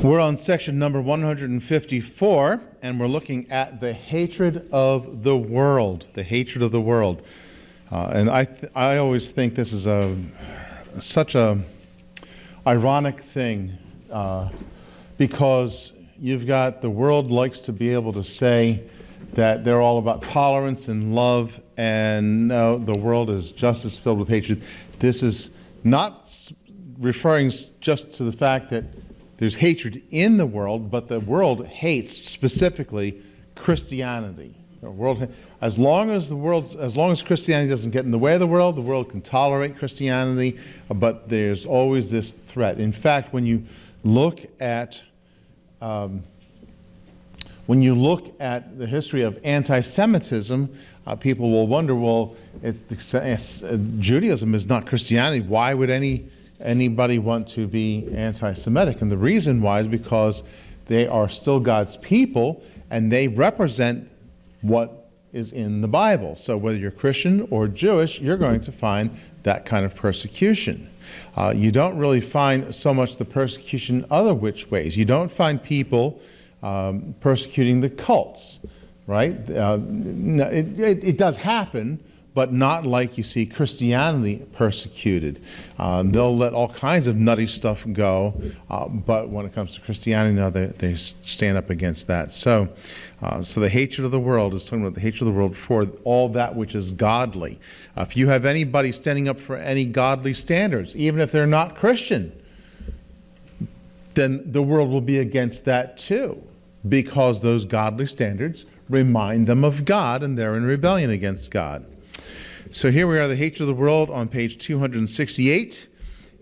We're on section number 154, and we're looking at the hatred of the world. The hatred of the world. And I always think this is such a ironic thing, because you've got the world likes to be able to say that they're all about tolerance and love, and no, the world is just as filled with hatred. This is not referring just to the fact that there's hatred in the world, but the world hates specifically Christianity. The world, as long as Christianity doesn't get in the way of the world can tolerate Christianity, but there's always this threat. In fact, when you look at the history of anti-Semitism, people will wonder, well, Judaism is not Christianity. Why would anybody want to be anti-Semitic? And the reason why is because they are still God's people, and they represent what is in the Bible. So whether you're Christian or Jewish, you're going to find that kind of persecution. You don't really find so much the persecution other which ways. You don't find people persecuting the cults, right? It does happen, but not like you see Christianity persecuted. They'll let all kinds of nutty stuff go, but when it comes to Christianity, no, they stand up against that. So the hatred of the world is talking about the hatred of the world for all that which is godly. If you have anybody standing up for any godly standards, even if they're not Christian, then the world will be against that too, because those godly standards remind them of God, and they're in rebellion against God. So here we are, the hatred of the world on page 268,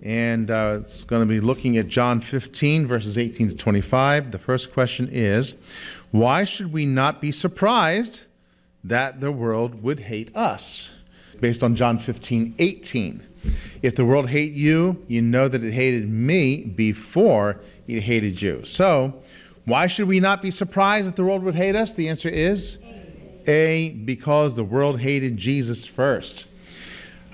and it's going to be looking at John 15, verses 18 to 25. The first question is, why should we not be surprised that the world would hate us? Based on John 15, 18. If the world hate you, you know that it hated me before it hated you. So, why should we not be surprised that the world would hate us? The answer is A, because the world hated Jesus first.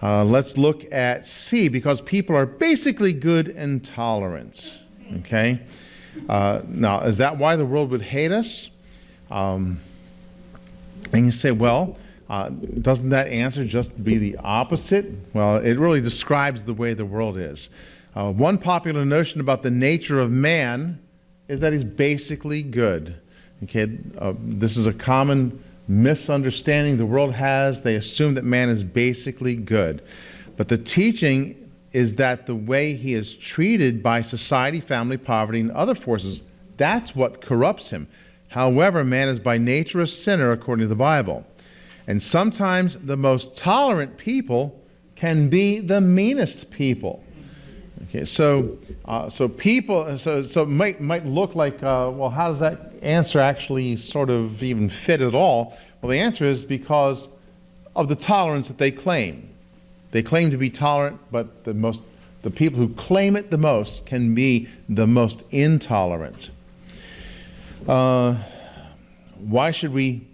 Let's look at C, because people are basically good and tolerant. Okay? Now, is that why the world would hate us? And you say, well, doesn't that answer just be the opposite? Well, it really describes the way the world is. One popular notion about the nature of man is that he's basically good. Okay? This is a common misunderstanding the world has. They assume that man is basically good. But the teaching is that the way he is treated by society, family, poverty, and other forces, that's what corrupts him. However, man is by nature a sinner according to the Bible. And sometimes the most tolerant people can be the meanest people. Okay, so it might look like, well, how does that answer actually sort of even fit at all? Well, the answer is because of the tolerance that they claim. They claim to be tolerant, but the people who claim it the most can be the most intolerant. Why should we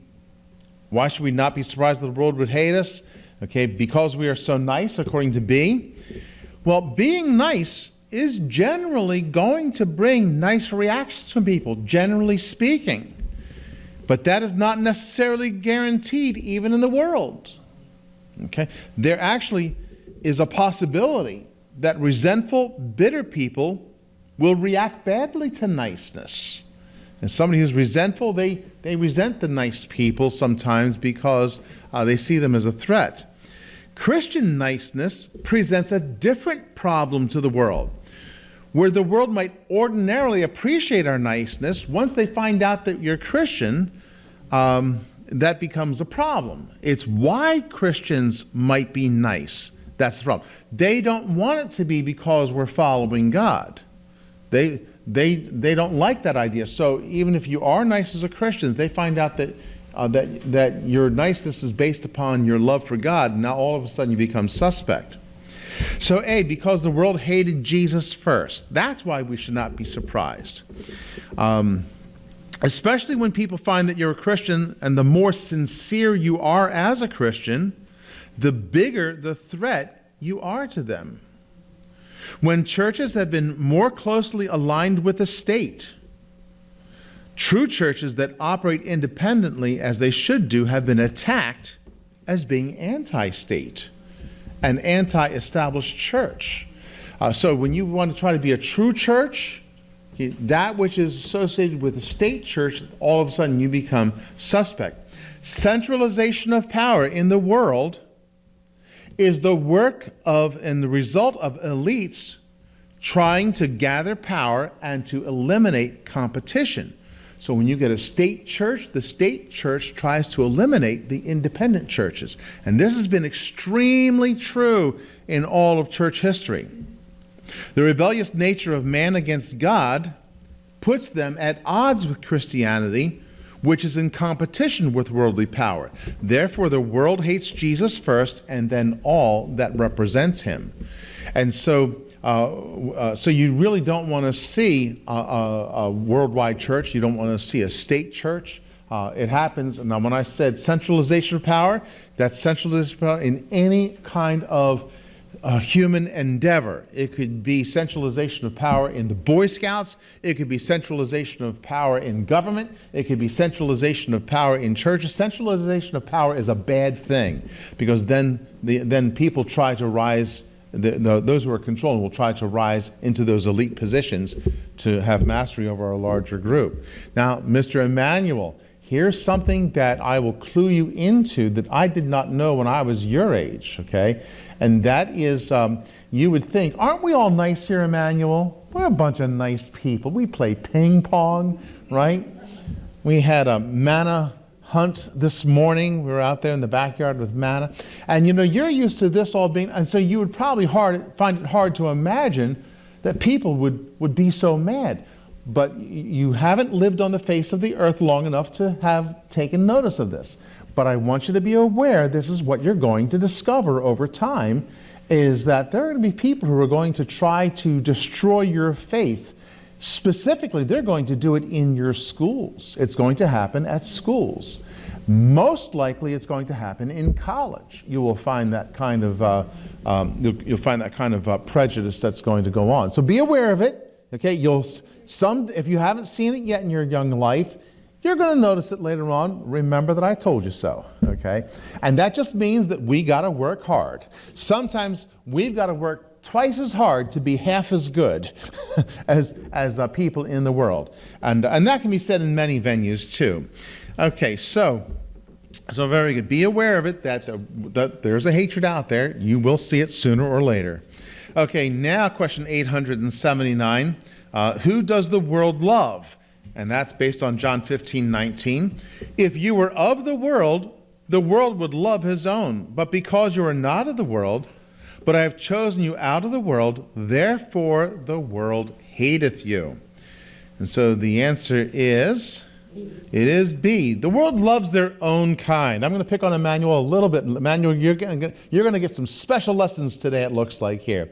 not be surprised that the world would hate us? Okay, because we are so nice, according to B. Well, being nice is generally going to bring nice reactions from people, generally speaking. But that is not necessarily guaranteed even in the world. Okay? There actually is a possibility that resentful, bitter people will react badly to niceness. And somebody who's resentful, they resent the nice people sometimes because they see them as a threat. Christian niceness presents a different problem to the world. Where the world might ordinarily appreciate our niceness, once they find out that you're Christian, that becomes a problem. It's why Christians might be nice. That's the problem. They don't want it to be because we're following God. They don't like that idea. So even if you are nice as a Christian, they find out that your niceness is based upon your love for God. Now all of a sudden you become suspect. So A, because the world hated Jesus first. That's why we should not be surprised. Especially when people find that you're a Christian, and the more sincere you are as a Christian, the bigger the threat you are to them. When churches have been more closely aligned with the state, true churches that operate independently as they should do have been attacked as being anti-state, an anti-established church. So when you want to try to be a true church, that which is associated with the state church, all of a sudden you become suspect. Centralization of power in the world is the work of and the result of elites trying to gather power and to eliminate competition. So when you get a state church, the state church tries to eliminate the independent churches. And this has been extremely true in all of church history. The rebellious nature of man against God puts them at odds with Christianity, which is in competition with worldly power. Therefore, the world hates Jesus first, and then all that represents him. And so you really don't want to see a worldwide church. You don't want to see a state church. It happens. Now, when I said centralization of power, that's centralization of power in any kind of human endeavor. It could be centralization of power in the Boy Scouts. It could be centralization of power in government. It could be centralization of power in churches. Centralization of power is a bad thing, because then people try to rise. Those who are controlling will try to rise into those elite positions to have mastery over a larger group. Now, Mr. Emmanuel, here's something that I will clue you into that I did not know when I was your age, okay? And that is, you would think, aren't we all nice here, Emmanuel? We're a bunch of nice people. We play ping pong, right? We had a manna hunt this morning. We were out there in the backyard with manna. And you know, you're used to this all being, and so you would probably find it hard to imagine that people would be so mad. But you haven't lived on the face of the earth long enough to have taken notice of this. But I want you to be aware, this is what you're going to discover over time, is that there are going to be people who are going to try to destroy your faith. Specifically, they're going to do it in your schools. It's going to happen at schools. Most likely, it's going to happen in college. You will find that kind of prejudice that's going to go on. So be aware of it. Okay, if you haven't seen it yet in your young life, you're going to notice it later on. Remember that I told you so, okay? And that just means that we got to work hard. Sometimes we've got to work twice as hard to be half as good as people in the world. And that can be said in many venues too. Okay, so very good. Be aware of it, that there's a hatred out there. You will see it sooner or later. Okay, now question 879. Who does the world love? And that's based on John 15:19. If you were of the world would love his own. But because you are not of the world, but I have chosen you out of the world, therefore the world hateth you. And so the answer is, it is B. The world loves their own kind. I'm going to pick on Emmanuel a little bit. Emmanuel, you're going to get some special lessons today, it looks like here.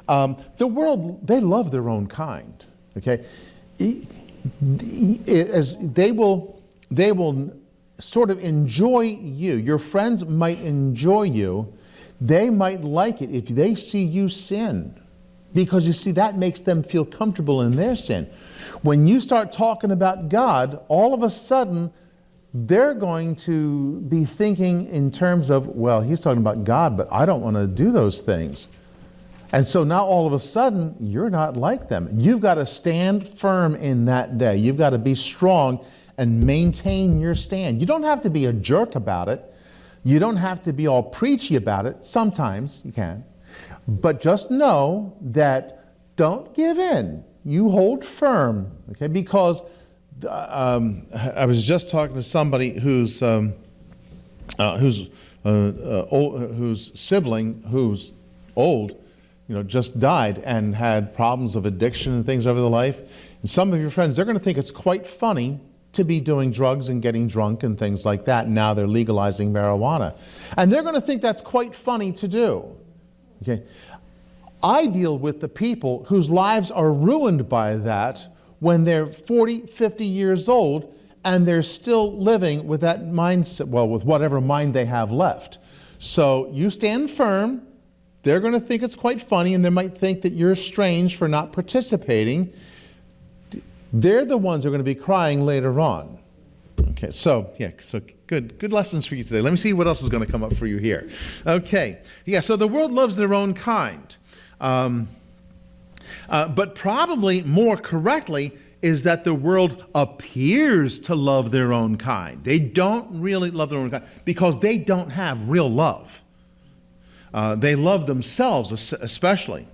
The world, they love their own kind. Okay? As they will sort of enjoy you. Your friends might enjoy you. They might like it if they see you sin, because you see, that makes them feel comfortable in their sin. When you start talking about God, all of a sudden they're going to be thinking in terms of, well, he's talking about God, but I don't want to do those things. And so now all of a sudden, you're not like them. You've got to stand firm in that day. You've got to be strong and maintain your stand. You don't have to be a jerk about it. You don't have to be all preachy about it. Sometimes you can. But just know that don't give in. You hold firm, okay? Because I was just talking to somebody whose sibling, who's old, just died and had problems of addiction and things over their life. And some of your friends, they're going to think it's quite funny to be doing drugs and getting drunk and things like that. Now they're legalizing marijuana. And they're going to think that's quite funny to do. Okay? I deal with the people whose lives are ruined by that when they're 40, 50 years old and they're still living with that mindset, well, with whatever mind they have left. So you stand firm. they're going to think it's quite funny, and they might think that you're strange for not participating. They're the ones who are going to be crying later on. Okay, so good lessons for you today. Let me see what else is going to come up for you here. Okay, so the world loves their own kind. But probably more correctly is that the world appears to love their own kind. They don't really love their own kind because they don't have real love. They love themselves especially.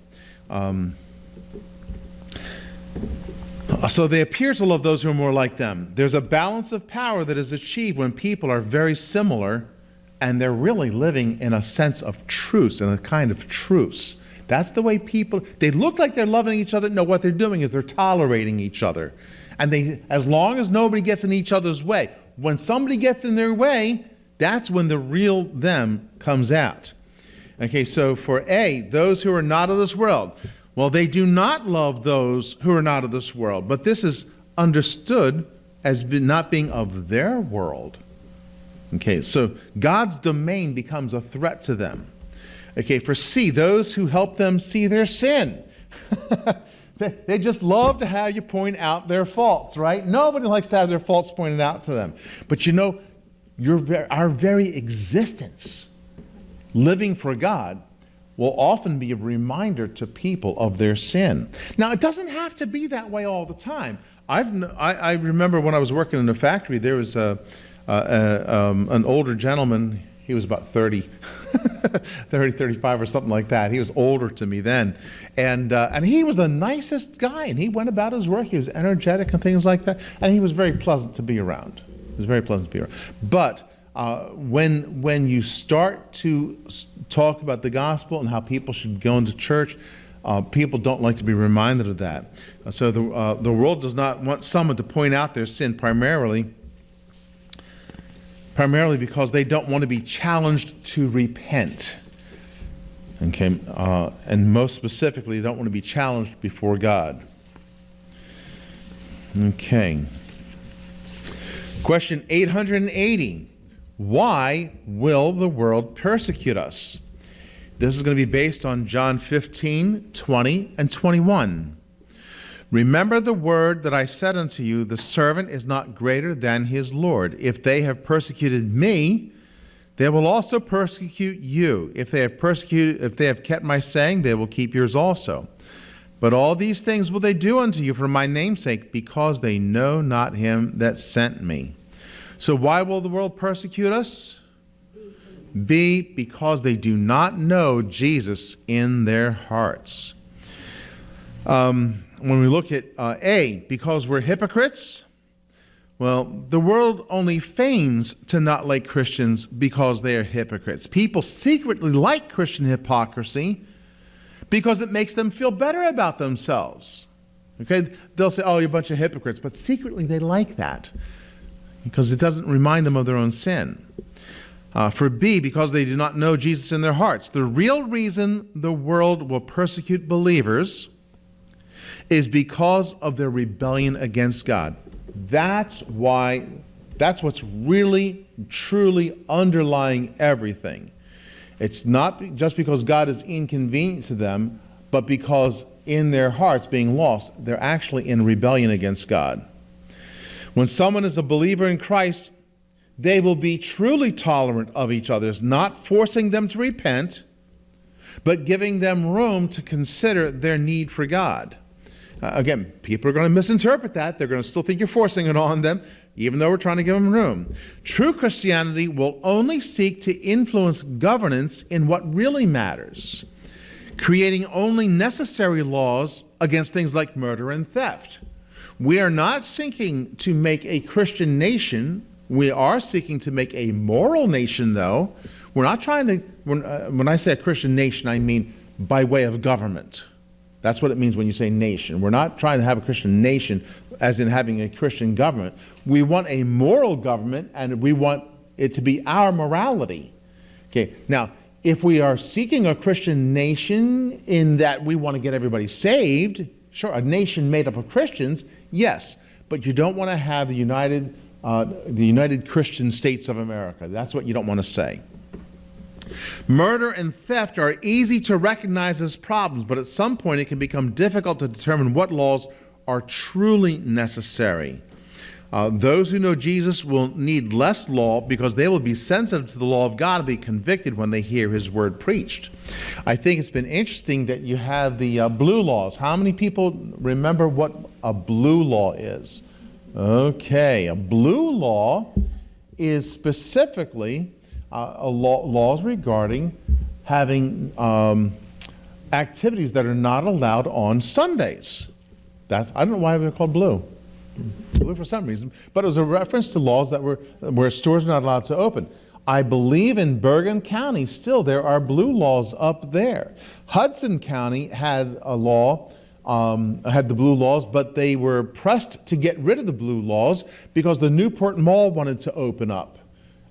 So they appear to love those who are more like them. There's a balance of power that is achieved when people are very similar and they're really living in a sense of truce, in a kind of truce. That's the way people, they look like they're loving each other. No, what they're doing is they're tolerating each other. And they, as long as nobody gets in each other's way, when somebody gets in their way, that's when the real them comes out. Okay, so for A, those who are not of this world, well, they do not love those who are not of this world, but this is understood as not being of their world. Okay, so God's domain becomes a threat to them. Okay, for C, those who help them see their sin. They just love to have you point out their faults, right? Nobody likes to have their faults pointed out to them. But you know, our very existence, living for God, will often be a reminder to people of their sin. Now, it doesn't have to be that way all the time. I remember when I was working in a factory, there was an older gentleman. He was about 30, 35 or something like that. He was older to me then. And he was the nicest guy, and he went about his work. He was energetic and things like that. And he was very pleasant to be around. It was very pleasant to be around. But when you start to talk about the gospel and how people should go into church, people don't like to be reminded of that. So the world does not want someone to point out their sin primarily because they don't want to be challenged to repent. Okay, and most specifically, they don't want to be challenged before God. Okay. Question 880. Why will the world persecute us? This is going to be based on John 15, 20, and 21. Remember the word that I said unto you, the servant is not greater than his Lord. If they have persecuted me, they will also persecute you. If they have kept my saying, they will keep yours also. But all these things will they do unto you for my name's sake, because they know not him that sent me. So why will the world persecute us? B, because they do not know Jesus in their hearts. When we look at A, because we're hypocrites, well, the world only feigns to not like Christians because they are hypocrites. People secretly like Christian hypocrisy because it makes them feel better about themselves. Okay, they'll say, oh, you're a bunch of hypocrites, but secretly they like that because it doesn't remind them of their own sin. For B, because they do not know Jesus in their hearts. The real reason the world will persecute believers is because of their rebellion against God. That's what's really, truly underlying everything. It's not just because God is inconvenient to them, but because in their hearts, being lost, they're actually in rebellion against God. When someone is a believer in Christ, they will be truly tolerant of each other, not forcing them to repent, but giving them room to consider their need for God. Again, people are going to misinterpret that. They're going to still think you're forcing it on them, even though we're trying to give them room. True Christianity will only seek to influence governance in what really matters, creating only necessary laws against things like murder and theft. We are not seeking to make a Christian nation. We are seeking to make a moral nation, though. We're not trying to, when I say a Christian nation, I mean by way of government. That's what it means when you say nation. We're not trying to have a Christian nation as in having a Christian government. We want a moral government, and we want it to be our morality. Okay, now, if we are seeking a Christian nation in that we want to get everybody saved, sure, a nation made up of Christians, yes, but you don't want to have the United Christian States of America. That's what you don't want to say. Murder and theft are easy to recognize as problems, but at some point it can become difficult to determine what laws are truly necessary. Those who know Jesus will need less law because they will be sensitive to the law of God and be convicted when they hear his word preached. I think it's been interesting that you have the blue laws. How many people remember what a blue law is? Okay, a blue law is specifically laws regarding having activities that are not allowed on Sundays. I don't know why they're called blue. Blue for some reason, but it was a reference to laws that where stores are not allowed to open. I believe in Bergen County still there are blue laws up there. Hudson County had a law, had the blue laws, but they were pressed to get rid of the blue laws because the Newport Mall wanted to open up.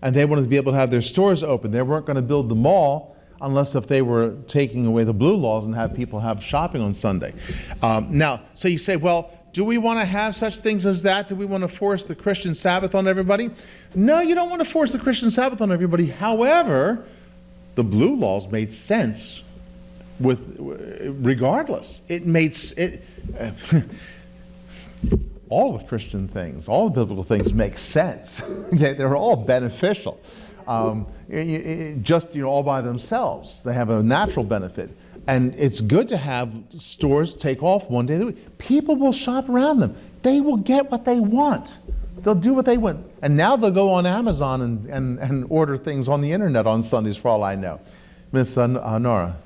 And they wanted to be able to have their stores open. They weren't going to build the mall unless if they were taking away the blue laws and have people have shopping on Sunday. Now, so you say, well, do we want to have such things as that? Do we want to force the Christian Sabbath on everybody? No, you don't want to force the Christian Sabbath on everybody. However, the blue laws made sense regardless. It made all the Christian things, all the biblical things make sense. Okay, they're all beneficial. Just all by themselves, they have a natural benefit. And it's good to have stores take off one day of the week. People will shop around them. They will get what they want. They'll do what they want. And now they'll go on Amazon and order things on the internet on Sundays for all I know. Miss Nora.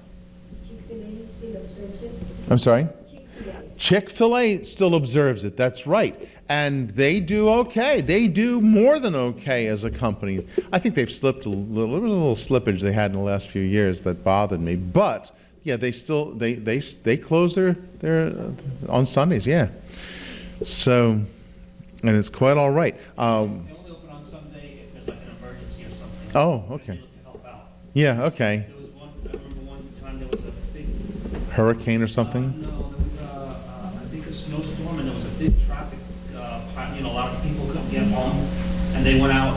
Chick-fil-A still observes it? I'm sorry? Chick-fil-A. Chick-fil-A still observes it. That's right. And they do okay. They do more than okay as a company. I think they've slipped a little. There was a little slippage they had in the last few years that bothered me. But yeah, they still they close their on Sundays. Yeah. So, and it's quite all right. They only open on Sunday if there's like an emergency or something. Oh, okay. They look to help out. Yeah. Okay. There was I remember one time there was a big Hurricane or something. No, there was I think a snowstorm, and there was a big traffic. A lot of people couldn't get home, and they went out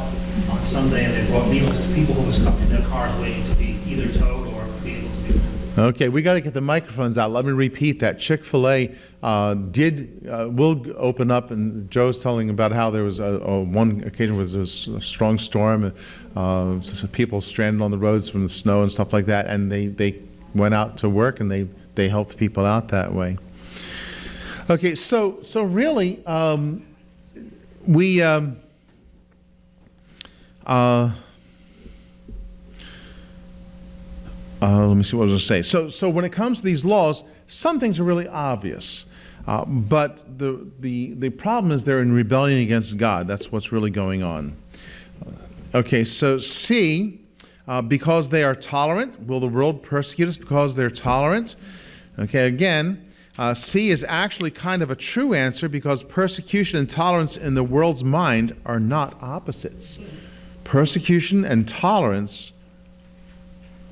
on Sunday and they brought meals to people who were stuck in their cars waiting to be either towed or be able to be moved. Okay, we got to get the microphones out. Let me repeat that. Chick-fil-A will open up, and Joe's telling about how there was one occasion where there was a strong storm, some people stranded on the roads from the snow and stuff like that, and they went out to work and they helped people out that way. Okay, so really, we let me see what I was going to say. So when it comes to these laws, some things are really obvious, but the problem is they're in rebellion against God. That's what's really going on. Okay, so C, because they are tolerant, will the world persecute us because they're tolerant? Okay, again, C is actually kind of a true answer because persecution and tolerance in the world's mind are not opposites. Persecution and tolerance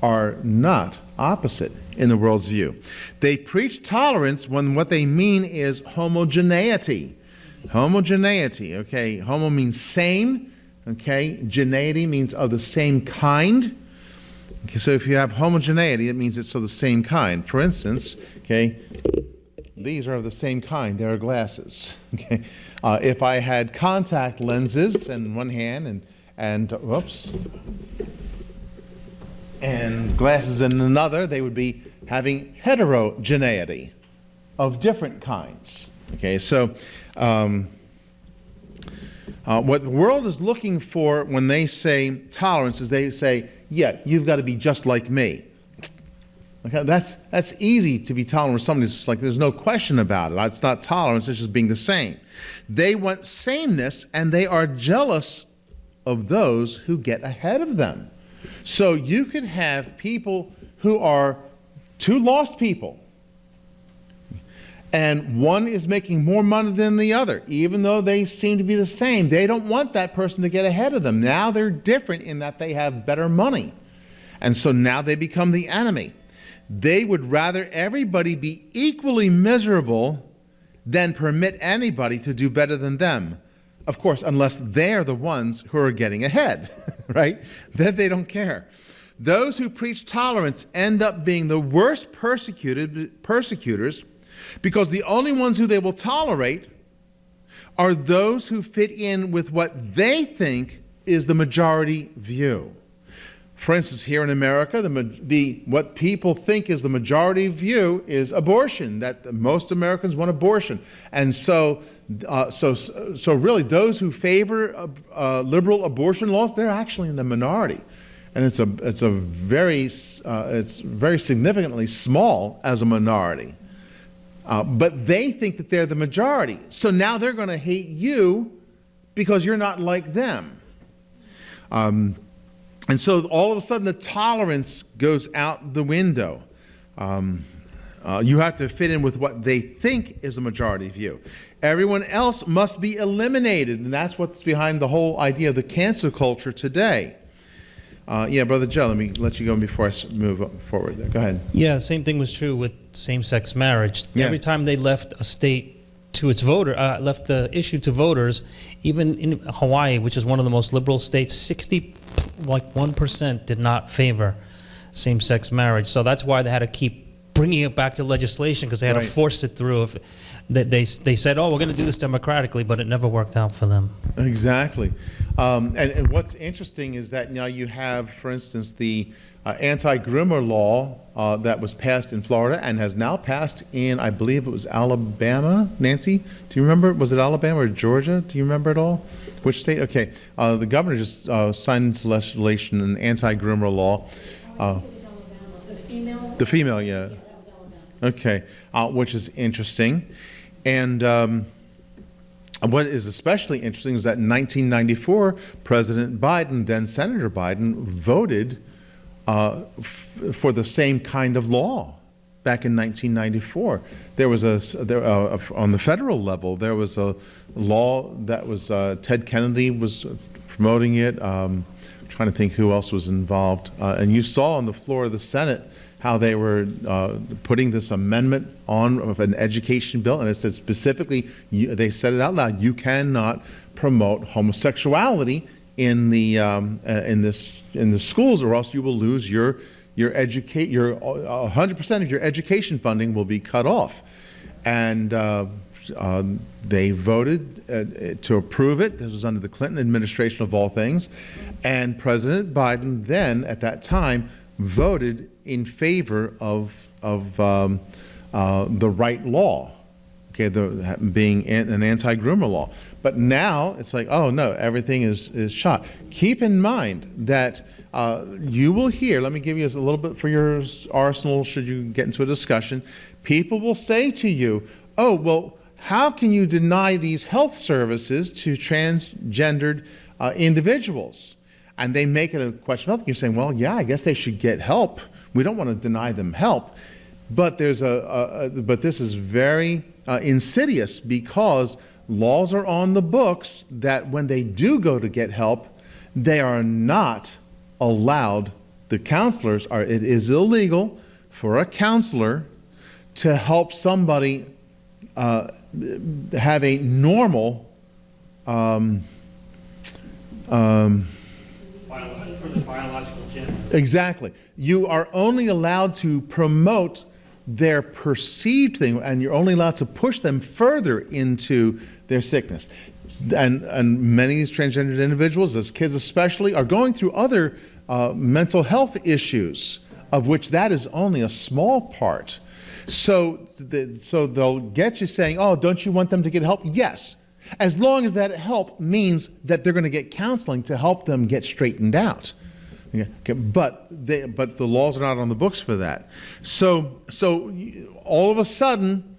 are not opposite in the world's view. They preach tolerance when what they mean is homogeneity. Homogeneity, okay? Homo means same, okay? Geneity means of the same kind. Okay, so if you have homogeneity, it means it's of the same kind. For instance, okay, these are of the same kind. They are glasses. Okay, if I had contact lenses in one hand and glasses in another, they would be having heterogeneity of different kinds. Okay, so what the world is looking for when they say tolerance is they say, yeah, you've got to be just like me. Okay, that's easy to be tolerant with somebody. It's like there's no question about it. It's not tolerance, it's just being the same. They want sameness, and they are jealous of those who get ahead of them. So you could have people who are two lost people, and one is making more money than the other, even though they seem to be the same. They don't want that person to get ahead of them. Now they're different in that they have better money. And so now they become the enemy. They would rather everybody be equally miserable than permit anybody to do better than them. Of course, unless they're the ones who are getting ahead, right? Then they don't care. those who preach tolerance end up being the worst persecutors because the only ones who they will tolerate are those who fit in with what they think is the majority view. For instance, here in America, what people think is the majority view is abortion, that most Americans want abortion. And so really those who favor liberal abortion laws, they're actually in the minority. And it's very significantly small as a minority. But they think that they're the majority. So now they're going to hate you because you're not like them. And so all of a sudden the tolerance goes out the window. You have to fit in with what they think is the majority view. Everyone else must be eliminated, and that's what's behind the whole idea of the cancel culture today. Yeah, Brother Joe, let me let you go before I move forward there. Go ahead. Yeah, same thing was true with same-sex marriage. Yeah. Every time they left a state to its left the issue to voters, even in Hawaii, which is one of the most liberal states, 1% did not favor same-sex marriage. So that's why they had to keep bringing it back to legislation, because they had to force it through. They said, oh, we're going to do this democratically, but it never worked out for them. Exactly. And what's interesting is that now you have, for instance, the anti-groomer law that was passed in Florida and has now passed in, I believe it was Alabama. Nancy, do you remember? Was it Alabama or Georgia? Do you remember at all? Which state? Okay. The governor just signed into legislation an anti-groomer law. I think it was Alabama. The female? The female, yeah. Yeah, that was Alabama. Okay, which is interesting. And what is especially interesting is that in 1994, President Biden, then Senator Biden, voted for the same kind of law back in 1994. There was on the federal level, there was a law that was, Ted Kennedy was promoting it. I'm trying to think who else was involved. And you saw on the floor of the Senate how they were putting this amendment on of an education bill, and it said specifically, they said it out loud, you cannot promote homosexuality in the schools, or else you will lose your 100% of your education funding will be cut off. And they voted to approve it. This was under the Clinton administration of all things, and President Biden then, at that time, voted in favor of the right law, okay, being an anti-groomer law. But now it's like, oh no, everything is shot. Keep in mind that you will hear, let me give you a little bit for your arsenal should you get into a discussion. People will say to you, oh, well, how can you deny these health services to transgendered individuals? And they make it a question of health. You're saying, well, yeah, I guess they should get help. We don't want to deny them help. But but this is very insidious, because laws are on the books that when they do go to get help, they are not allowed. The counselors are. It is illegal for a counselor to help somebody have a normal. For the biological gender. Exactly. You are only allowed to promote their perceived thing, and you're only allowed to push them further into their sickness. And many of these transgendered individuals, as kids especially, are going through other mental health issues, of which that is only a small part. So they'll get you saying, oh, don't you want them to get help? Yes. As long as that help means that they're going to get counseling to help them get straightened out. Okay, but the laws are not on the books for that. So all of a sudden,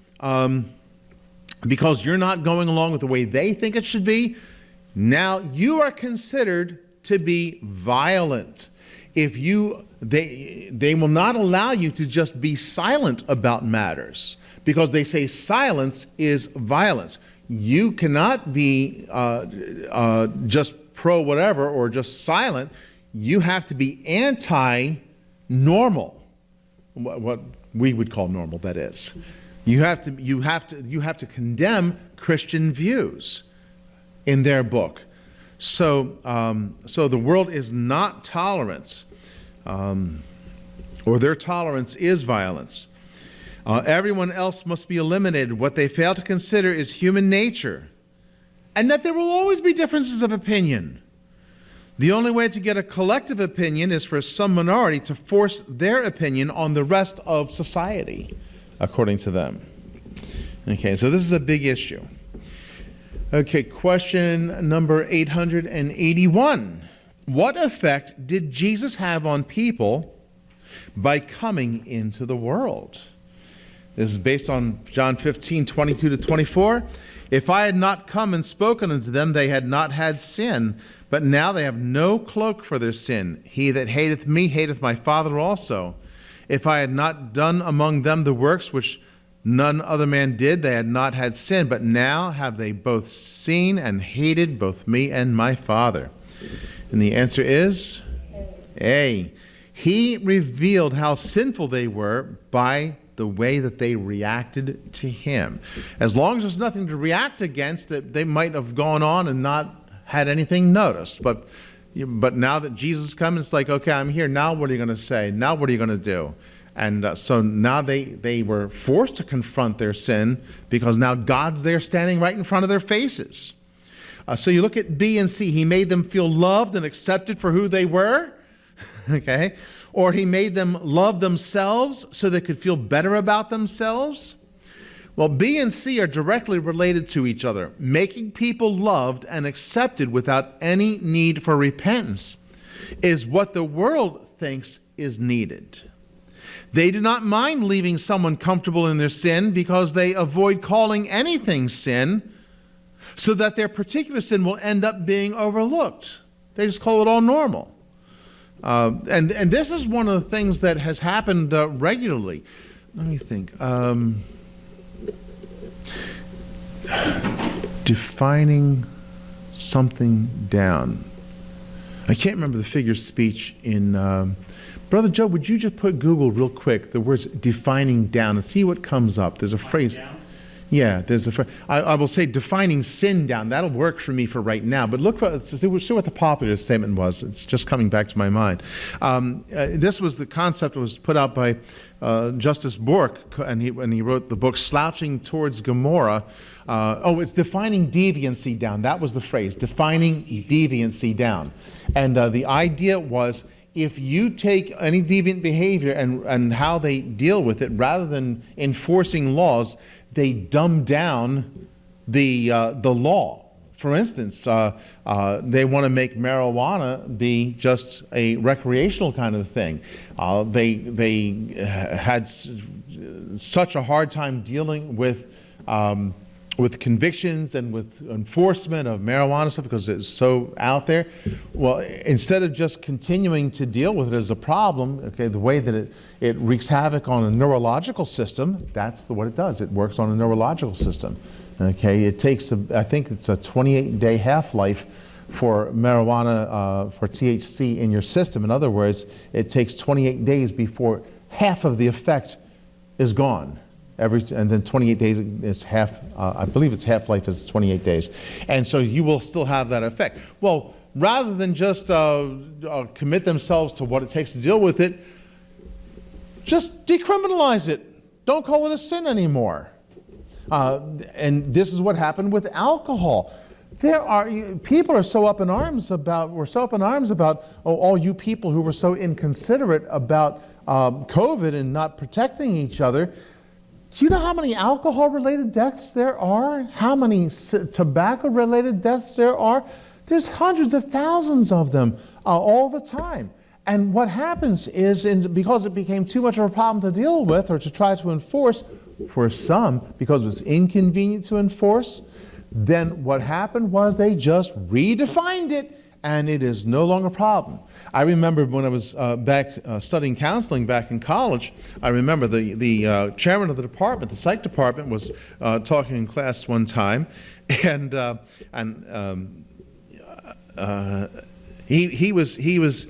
because you're not going along with the way they think it should be, now you are considered to be violent. If they will not allow you to just be silent about matters, because they say silence is violence. You cannot be just pro whatever or just silent. You have to be anti-normal, what we would call normal, that is. You have to condemn Christian views in their book. So the world is not tolerant. or their tolerance is violence. Everyone else must be eliminated. What they fail to consider is human nature, and that there will always be differences of opinion. The only way to get a collective opinion is for some minority to force their opinion on the rest of society, according to them. Okay, so this is a big issue. Okay, question number 881. What effect did Jesus have on people by coming into the world? This is based on John 15:22 to 24. If I had not come and spoken unto them, they had not had sin, but now they have no cloak for their sin. He that hateth me hateth my Father also. If I had not done among them the works which none other man did, they had not had sin, but now have they both seen and hated both me and my Father. And the answer is A. He revealed how sinful they were by the way that they reacted to him. As long as there's nothing to react against, that they might have gone on and not had anything noticed. But now that Jesus comes, it's like, okay, I'm here. Now what are you going to say? Now what are you going to do? And so now they were forced to confront their sin because now God's there standing right in front of their faces. So you look at B and C. He made them feel loved and accepted for who they were. Okay? Or he made them love themselves so they could feel better about themselves. Well, B and C are directly related to each other. Making people loved and accepted without any need for repentance is what the world thinks is needed. They do not mind leaving someone comfortable in their sin because they avoid calling anything sin so that their particular sin will end up being overlooked. They just call it all normal. And this is one of the things that has happened regularly. Let me think. Defining something down. I can't remember the figure of speech in... Brother Joe, would you just put Google real quick the words defining down and see what comes up? There's a phrase. Down? Yeah, there's a phrase. I will say defining sin down. That'll work for me for right now. But look, see what the popular statement was. It's just coming back to my mind. This was the concept that was put out by Justice Bork, and he wrote the book Slouching Towards Gomorrah. It's defining deviancy down. That was the phrase, defining deviancy down. And the idea was, if you take any deviant behavior and how they deal with it, rather than enforcing laws, they dumb down the law. For instance, they want to make marijuana be just a recreational kind of thing. They had such a hard time dealing with convictions and with enforcement of marijuana stuff because it's so out there. Well, instead of just continuing to deal with it as a problem, okay, the way that it wreaks havoc on a neurological system, that's what it does. It works on a neurological system. Okay, it takes, I think it's a 28-day half-life for marijuana, for THC in your system. In other words, it takes 28 days before half of the effect is gone. And then 28 days is half, I believe its half-life is 28 days. And so you will still have that effect. Well, rather than just commit themselves to what it takes to deal with it, just decriminalize it. Don't call it a sin anymore. And this is what happened with alcohol. People are so up in arms about, all you people who were so inconsiderate about COVID and not protecting each other. Do you know how many alcohol-related deaths there are? How many tobacco-related deaths there are? There's hundreds of thousands of them all the time. And what happens is, because it became too much of a problem to deal with or to try to enforce, for some, because it was inconvenient to enforce, then what happened was they just redefined it, and it is no longer a problem. I remember when I was back studying counseling back in college, I remember the chairman of the department, the psych department, was talking in class one time, and he was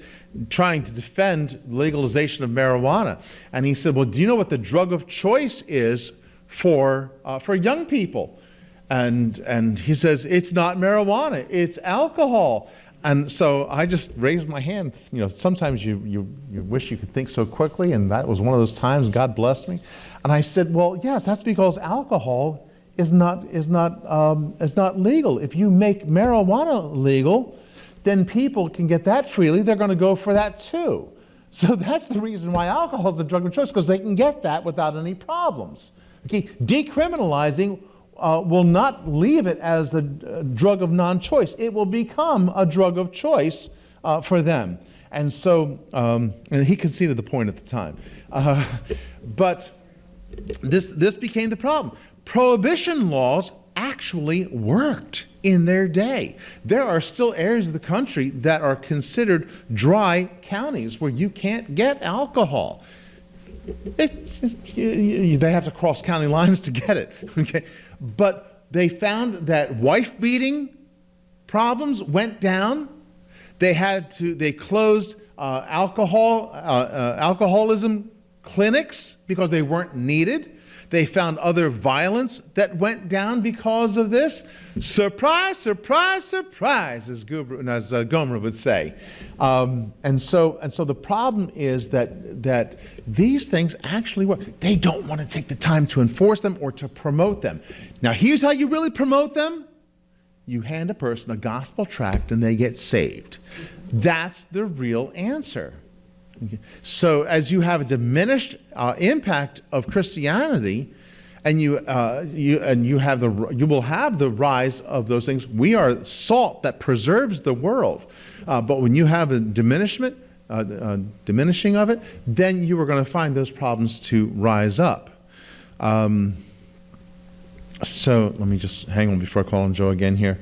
trying to defend legalization of marijuana, and he said, "Well, do you know what the drug of choice is for young people?" And he says, "It's not marijuana, it's alcohol." And so I just raised my hand. You know, sometimes you wish you could think so quickly, and that was one of those times. God blessed me. And I said, well, yes, that's because alcohol is not legal. If you make marijuana legal, then people can get that freely. They're going to go for that too. So that's the reason why alcohol is the drug of choice, because they can get that without any problems. Okay, decriminalizing will not leave it as a drug of non-choice. It will become a drug of choice for them. And so, and he conceded the point at the time. But this became the problem. Prohibition laws actually worked in their day. There are still areas of the country that are considered dry counties where you can't get alcohol. They have to cross county lines to get it. Okay? But they found that wife beating problems went down. They closed alcoholism clinics because they weren't needed. They found other violence that went down because of this. Surprise, surprise, surprise, as Gomer would say. And so the problem is that these things actually work. They don't want to take the time to enforce them or to promote them. Now, here's how you really promote them. You hand a person a gospel tract and they get saved. That's the real answer. Okay. So as you have a diminished impact of Christianity, and you will have the rise of those things. We are salt that preserves the world, but when you have a diminishing of it, then you are going to find those problems to rise up. So let me just hang on before I call on Joe again here.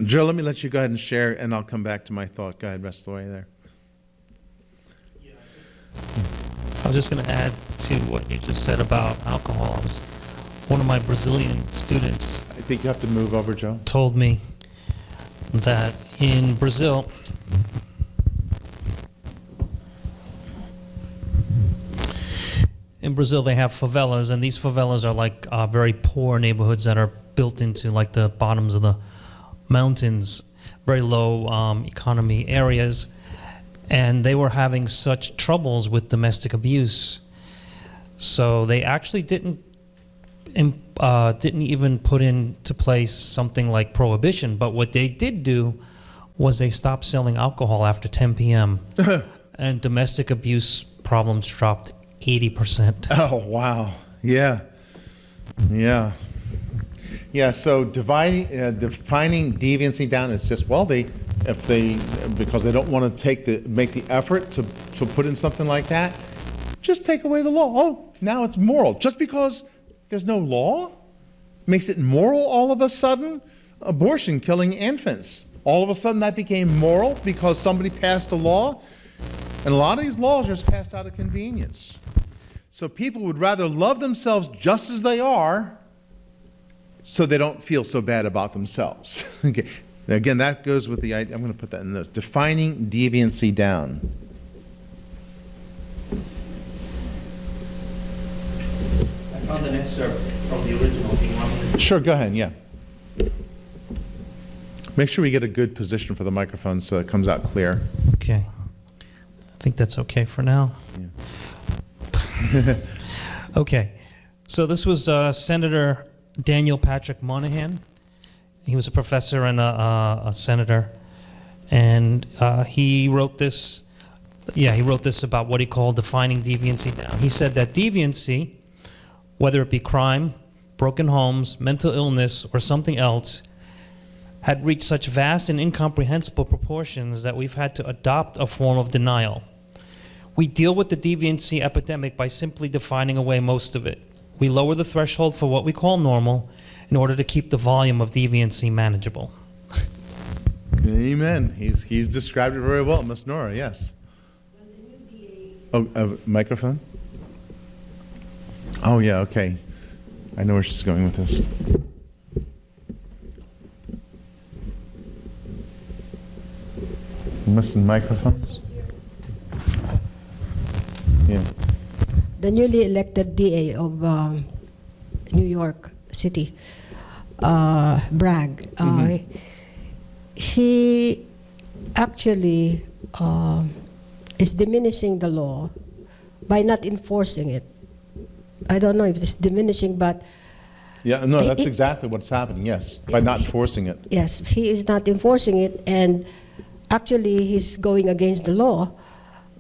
Joe, let me let you go ahead and share, and I'll come back to my thought. Go ahead, rest the way there. I was just going to add to what you just said about alcohol. One of my Brazilian students I think you have to move over, Joe. told me that in Brazil, they have favelas, and these favelas are like very poor neighborhoods that are built into like the bottoms of the mountains, very low economy areas, and they were having such troubles with domestic abuse. So they actually didn't even put into place something like prohibition, but what they did do was they stopped selling alcohol after 10 p.m. and domestic abuse problems dropped 80%. Oh, wow. Yeah. Yeah. Yeah, so defining deviancy down is just, well, because they don't want to make the effort to put in something like that, just take away the law. Oh, now it's moral. Just because there's no law makes it moral all of a sudden? Abortion, killing infants. All of a sudden that became moral because somebody passed a law? And a lot of these laws are just passed out of convenience. So people would rather love themselves just as they are so they don't feel so bad about themselves. Okay. Again, that goes with the idea. I'm going to put that in notes. Defining deviancy down. I found an excerpt from the original. Do you want me to? Sure, go ahead, yeah. Make sure we get a good position for the microphone so it comes out clear. Okay. I think that's okay for now. Yeah. Okay. So this was Senator Daniel Patrick Moynihan. He was a professor and a senator, and he wrote this. Yeah, he wrote this about what he called defining deviancy down. He said that deviancy, whether it be crime, broken homes, mental illness, or something else, had reached such vast and incomprehensible proportions that we've had to adopt a form of denial. We deal with the deviancy epidemic by simply defining away most of it. We lower the threshold for what we call normal in order to keep the volume of deviancy manageable. Amen. He's described it very well, Ms. Nora, yes. Oh, a microphone? Oh, yeah, okay. I know where she's going with this. Missing microphones? the newly elected DA of New York City, Bragg, he actually is diminishing the law by not enforcing it. I don't know if it's diminishing, but Yeah, no, that's exactly what's happening, yes, by not enforcing it. yes, he is not enforcing it, and actually he's going against the law.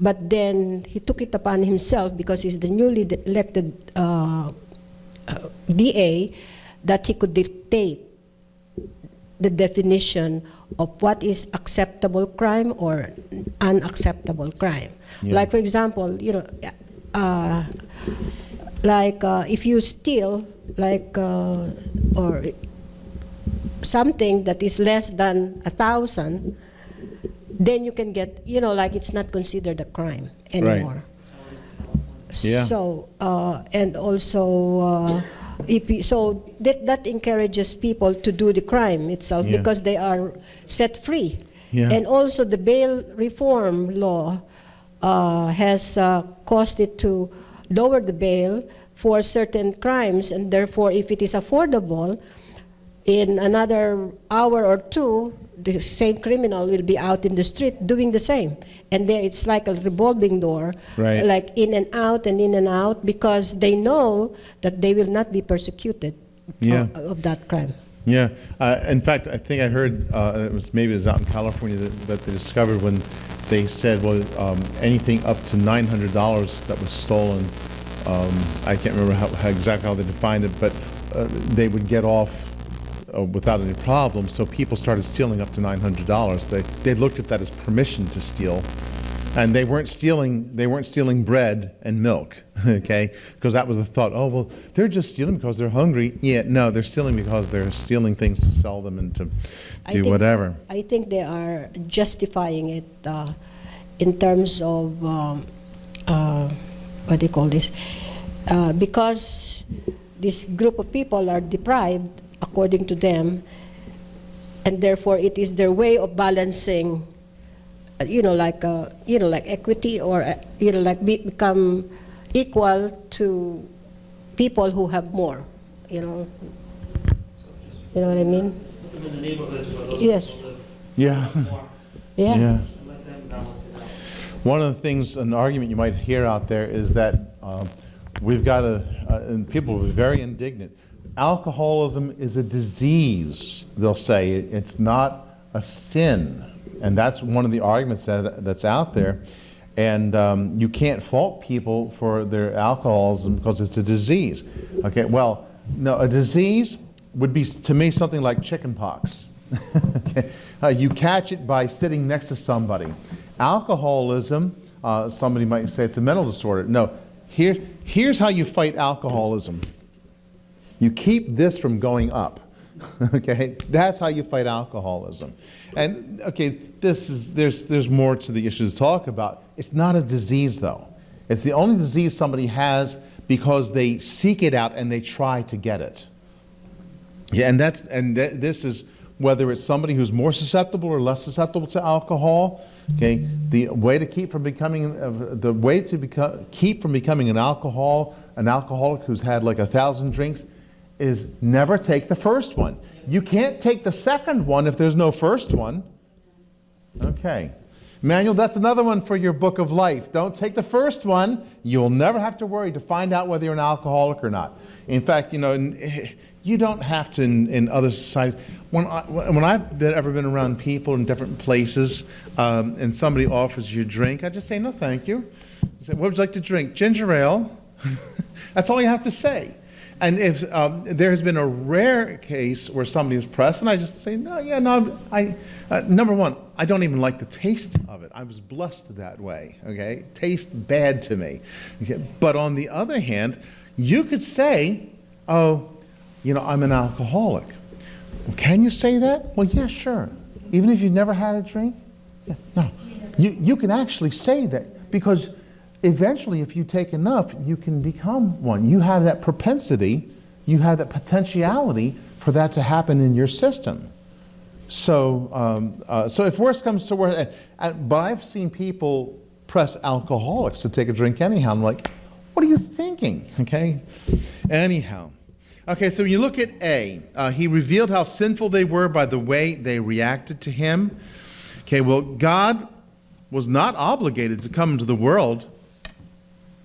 But then he took it upon himself, because he's the newly elected DA, that he could dictate the definition of what is acceptable crime or unacceptable crime. Yeah. Like, for example, if you steal, or something that is less than 1,000, then you can get, it's not considered a crime anymore. Yeah. So, and also, that encourages people to do the crime itself, Yeah. because they are set free. Yeah. And also the bail reform law has caused it to lower the bail for certain crimes, and therefore if it is affordable, in another hour or two, the same criminal will be out in the street doing the same. And there it's like a revolving door, Right. like in and out, because they know that they will not be persecuted Yeah. of that crime. Yeah. In fact, I think I heard, it was out in California that they discovered when they said, well, anything up to $900 that was stolen, I can't remember exactly how they defined it, but they would get off without any problem. So people started stealing up to $900. They looked at that as permission to steal, and they weren't stealing bread and milk, okay? Because that was the thought. Oh well, they're just stealing because they're hungry. Yeah, no, they're stealing because they're stealing things to sell them and to do whatever. I think they are justifying it in terms of what do you call this? Because this group of people are deprived, according to them, and therefore it is their way of balancing, like equity, or become equal to people who have more. You know what I mean? Look in the neighborhoods where those Yes. people live. Yeah. More. Yeah. Yeah. And let them balance it out. One of the things, an argument you might hear out there is that we've got and people will be very indignant. Alcoholism is a disease, they'll say. It's not a sin. And that's one of the arguments that's out there. And you can't fault people for their alcoholism because it's a disease. Okay, well, no, a disease would be, to me, something like chicken pox. Okay? You catch it by sitting next to somebody. Alcoholism, somebody might say it's a mental disorder. No, here's how you fight alcoholism. You keep this from going up, okay? That's how you fight alcoholism. And, okay, there's more to the issue to talk about. It's not a disease, though. It's the only disease somebody has because they seek it out and they try to get it. Yeah, this is whether it's somebody who's more susceptible or less susceptible to alcohol. Okay, the way to keep from becoming an alcoholic who's had like 1,000 drinks, is never take the first one. You can't take the second one if there's no first one. Okay. Manuel, that's another one for your book of life. Don't take the first one. You'll never have to worry to find out whether you're an alcoholic or not. In fact, you don't have to in other societies. When I've ever been around people in different places and somebody offers you a drink, I just say, no, thank you. I say, what would you like to drink? Ginger ale. That's all you have to say. And if there has been a rare case where somebody is pressed, and I just say, number one, I don't even like the taste of it. I was blessed that way, okay? Tastes bad to me. Okay? But on the other hand, you could say, I'm an alcoholic. Well, can you say that? Well, yeah, sure. Even if you've never had a drink? Yeah, no. You can actually say that, because eventually, if you take enough, you can become one. You have that propensity, you have that potentiality for that to happen in your system. So, so if worse comes to worse, but I've seen people press alcoholics to take a drink anyhow. I'm like, What are you thinking? Okay? Anyhow. Okay, so when you look at A, he revealed how sinful they were by the way they reacted to him. Okay, well, God was not obligated to come into the world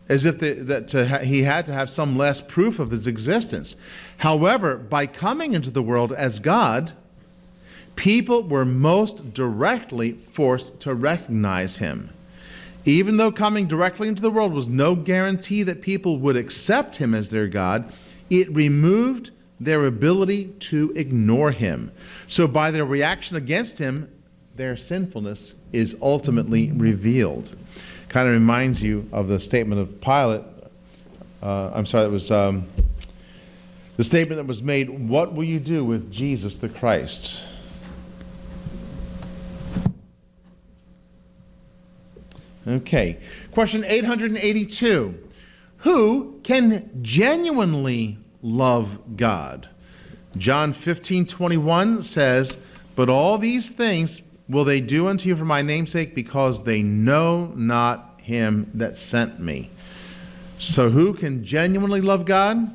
as if he had to have some less proof of his existence. However, by coming into the world as God, people were most directly forced to recognize him. Even though coming directly into the world was no guarantee that people would accept him as their God, it removed their ability to ignore him. So by their reaction against him, their sinfulness is ultimately revealed. Kind of reminds you of the statement of Pilate. That was the statement that was made, "What will you do with Jesus the Christ?" Okay. Question 882. Who can genuinely love God? John 15:21 says, "But all these things will they do unto you for my name's sake, because they know not him that sent me." So who can genuinely love God?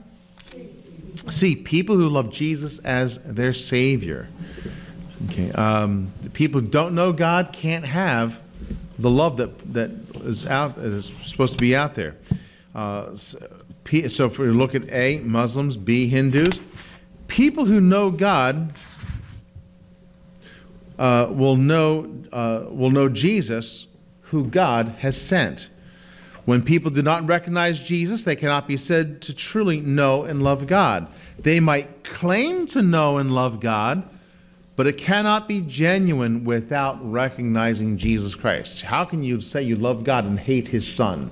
See, people who love Jesus as their Savior. Okay. The people who don't know God can't have the love that is supposed to be out there. So if we look at A, Muslims, B, Hindus, people who know God will know Jesus, who God has sent. When people do not recognize Jesus, they cannot be said to truly know and love God. They might claim to know and love God, but it cannot be genuine without recognizing Jesus Christ. How can you say you love God and hate his Son?